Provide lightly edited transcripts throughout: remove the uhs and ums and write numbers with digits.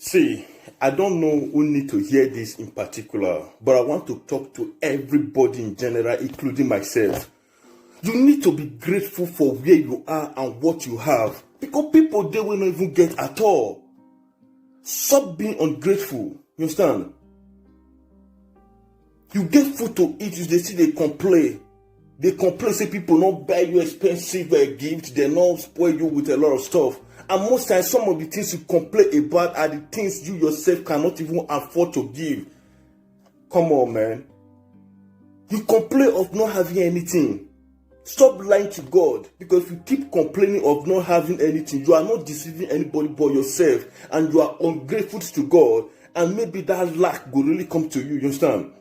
See, I don't know who need to hear this in particular, but I want to talk to everybody in general, including myself. You need to be grateful for where you are and what you have, because people they will not even get at all. Stop being ungrateful. You understand? You get food to eat, they see they complain. They complain, say people not buy you expensive gifts, they not spoil you with a lot of stuff. And most times, some of the things you complain about are the things you yourself cannot even afford to give. Come on, man. You complain of not having anything. Stop lying to God, because if you keep complaining of not having anything, you are not deceiving anybody but yourself, and you are ungrateful to God, and maybe that lack will really come to you. You understand?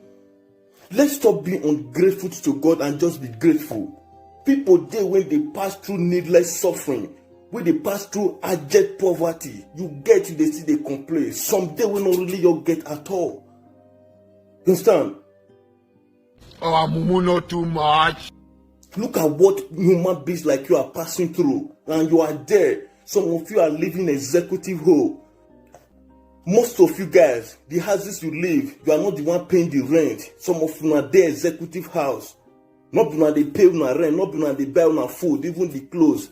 Let's stop being ungrateful to God and just be grateful. People there, when they pass through needless suffering, when they pass through abject poverty, you get they see they complain. Some day will not really you get at all. You understand? Oh, Mumu, not too much. Look at what human beings like you are passing through, and you are there. Some of you are living executive hole. Most of you guys, the houses you live, you are not the one paying the rent. Some of you are there executive house. Not be they pay on rent, not be they buy on food, even the clothes.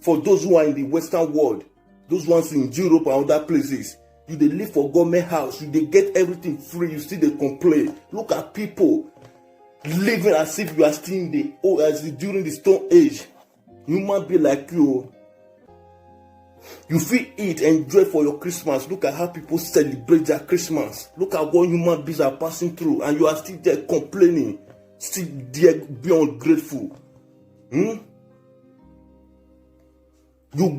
For those who are in the Western world, those ones in Europe and other places, you they live for government house, you they get everything free, you still they complain. Look at people living as if you are still in the during the Stone Age. Human being like you feel it, enjoy for your Christmas. Look at how people celebrate their Christmas. Look at what human beings are passing through, and you are still there complaining, still there being ungrateful. You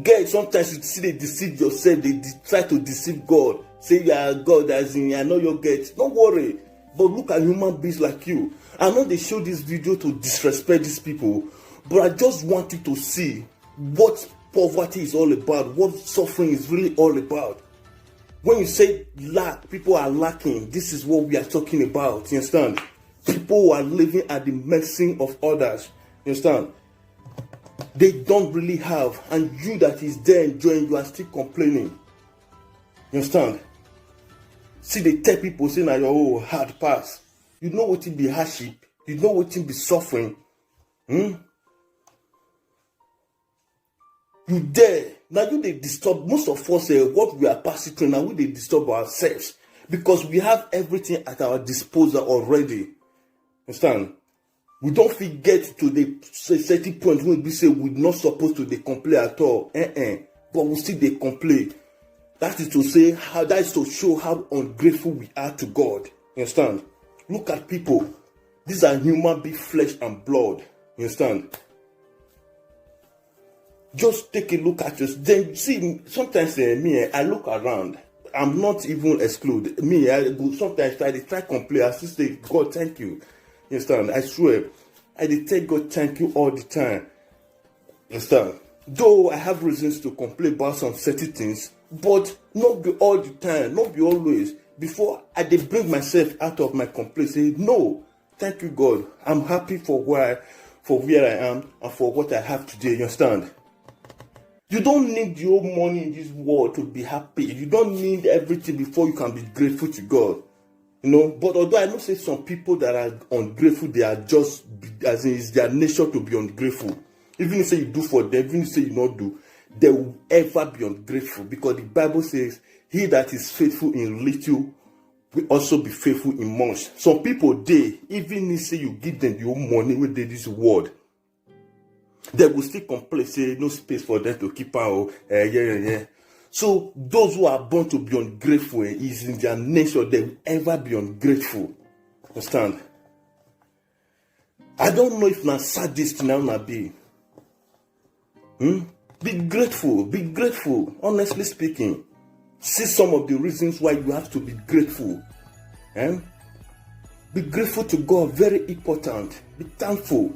get sometimes you see they deceive yourself, they try to deceive God. Say you are God, as in I know you get. Don't worry. But look at human beings like you. I know they show this video to disrespect these people, but I just want you to see what poverty is all about, what suffering is really all about. When you say lack, people are lacking. This is what we are talking about. You understand? People who are living at the mercy of others. You understand? They don't really have, and you that is there enjoying, you are still complaining. You understand? See, they tell people saying that your hard pass. You know what it be hardship. You know what it be suffering. You there. Now you they disturb most of us what we are passing through. Now we they disturb ourselves, because we have everything at our disposal already. Understand? We don't forget to the certain point when we say we're not supposed to they complain at all. But we still they complain. That is to say, that is to show how ungrateful we are to God. You understand? Look at people. These are human being, flesh and blood. You understand? Just take a look at us. Then see, sometimes I look around. I'm not even excluded. I go sometimes try to complain. I still say, God, thank you. You understand? I swear. I tell God thank you all the time. You understand? Though I have reasons to complain about some certain things, but not be all the time, not be always. Before I bring myself out of my complaint, say, no, thank you, God. I'm happy for where I am and for what I have today. You understand? You don't need your money in this world to be happy. You don't need everything before you can be grateful to God. You know, but although I know say some people that are ungrateful, they are just, as in it's their nature to be ungrateful. Even if you say you do for them, even if you say you not do, they will ever be ungrateful, because the Bible says, he that is faithful in little will also be faithful in much. Some people, even if say you give them your money with this word, they will still complain, say no space for them to keep out. So those who are born to be ungrateful, is in their nature, they will ever be ungrateful. Understand? I don't know if na sadist now na be. Be grateful, be grateful. Honestly speaking, see some of the reasons why you have to be grateful. Be grateful to God, very important. Be thankful.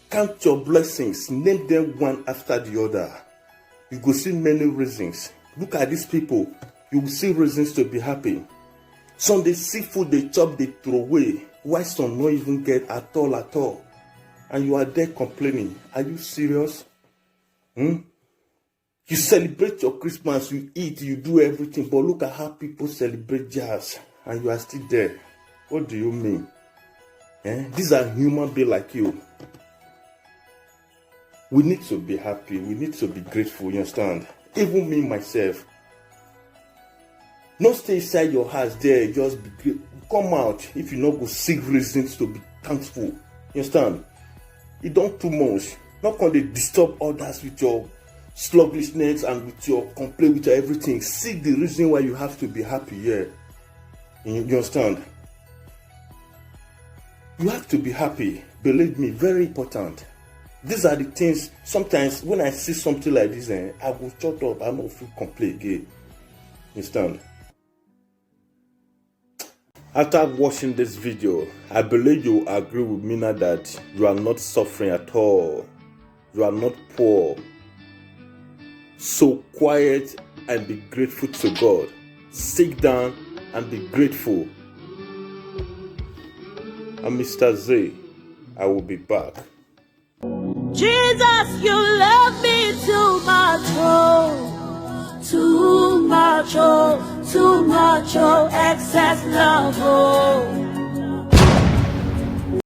Count your blessings, name them one after the other. You will see many reasons. Look at these people. You will see reasons to be happy. Some they see food, they chop, they throw away. Why some not even get at all? And you are there complaining. Are you serious? You celebrate your Christmas, you eat, you do everything, but look at how people celebrate jazz, and you are still there. What do you mean? These are human beings like you. We need to be happy. We need to be grateful, you understand? Even me, myself. Not stay inside your house there, just be grateful. Come out if you not go seek reasons to be thankful. You understand? You don't too much. Not going to disturb others with your sluggishness and with your complaint, with your everything. Seek the reason why you have to be happy here. You understand? You have to be happy. Believe me, very important. These are the things. Sometimes when I see something like this, I will shut up. I don't feel complain again. You understand? After watching this video, I believe you agree with me now that you are not suffering at all. You are not poor. So quiet and be grateful to God. Sit down and be grateful. I'm Mr. Z. I will be back. Jesus, you love me too much, oh, too much, oh, excess love, oh.